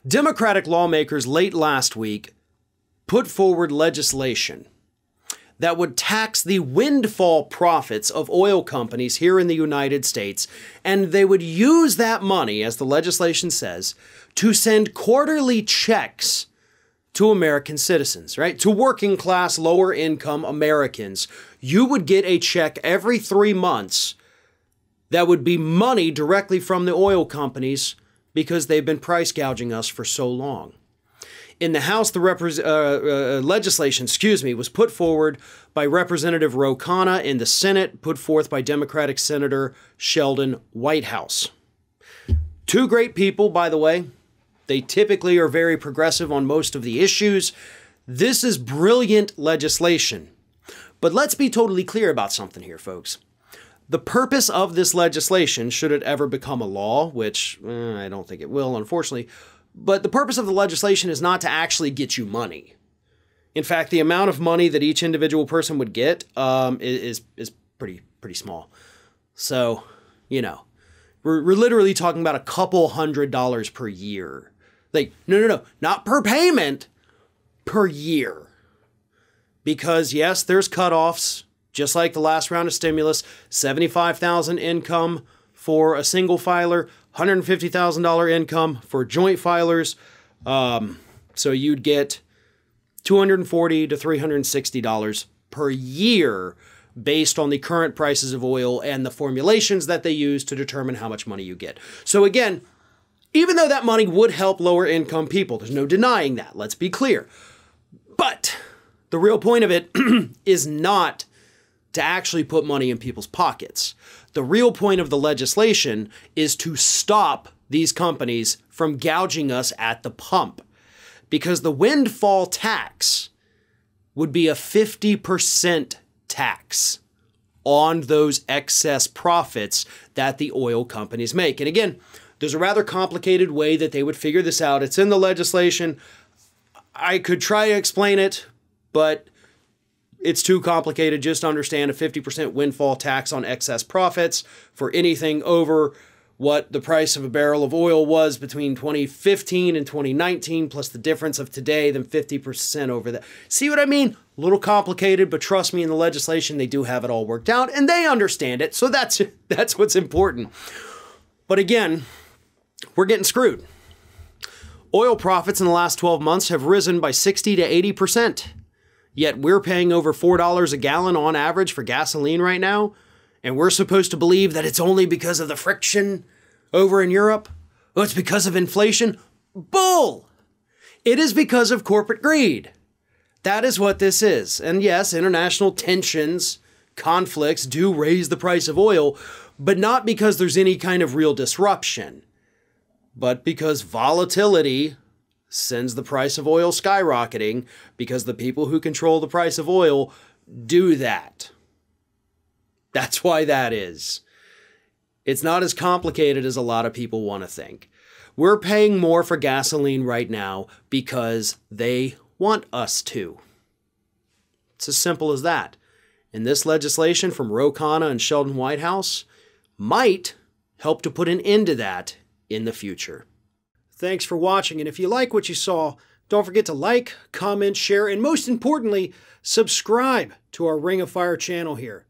Democratic lawmakers late last week put forward legislation that would tax the windfall profits of oil companies here in the United States, and they would use that money, as the legislation says, to send quarterly checks to American citizens, right? To working class, lower income Americans. You would get a check every 3 months that would be money directly from the oil companies because they've been price gouging us for so long. In the House, the legislation, was put forward by Representative Ro Khanna. In the Senate, put forth by Democratic Senator Sheldon Whitehouse. Two great people, by the way. They typically are very progressive on most of the issues. This is brilliant legislation. But let's be totally clear about something here, folks. The purpose of this legislation, should it ever become a law, which I don't think it will, unfortunately, but the purpose of the legislation is not to actually get you money. In fact, the amount of money that each individual person would get is pretty small. So, you know, we're literally talking about a couple $100s per year. Like, no, not per payment, per year. Because yes, there's cutoffs, just like the last round of stimulus, $75,000 income for a single filer, $150,000 income for joint filers. So you'd get $240 to $360 per year based on the current prices of oil and the formulations that they use to determine how much money you get. So again, even though that money would help lower income people, there's no denying that, let's be clear. But the real point of it is not to actually put money in people's pockets. The real point of the legislation is to stop these companies from gouging us at the pump. Because the windfall tax would be a 50% tax on those excess profits that the oil companies make. And again, there's a rather complicated way that they would figure this out. It's in the legislation. I could try to explain it, but it's too complicated. Just understand a 50% windfall tax on excess profits for anything over what the price of a barrel of oil was between 2015 and 2019, plus the difference of today, then 50% over that. See what I mean? A little complicated, but trust me, in the legislation, they do have it all worked out, and they understand it, so that's what's important. But again, we're getting screwed. Oil profits in the last 12 months have risen by 60 to 80%. Yet we're paying over $4 a gallon on average for gasoline right now, and we're supposed to believe that it's only because of the friction over in Europe? Oh, it's because of inflation? Bull! It is because of corporate greed. That is what this is. And yes, international tensions, conflicts do raise the price of oil, but not because there's any kind of real disruption, but because volatility sends the price of oil skyrocketing because the people who control the price of oil do that. That's why that is. It's not as complicated as a lot of people want to think. We're paying more for gasoline right now because they want us to. It's as simple as that. And this legislation from Ro Khanna and Sheldon Whitehouse might help to put an end to that in the future. Thanks for watching, and if you like what you saw, don't forget to like, comment, share, and most importantly, subscribe to our Ring of Fire channel here.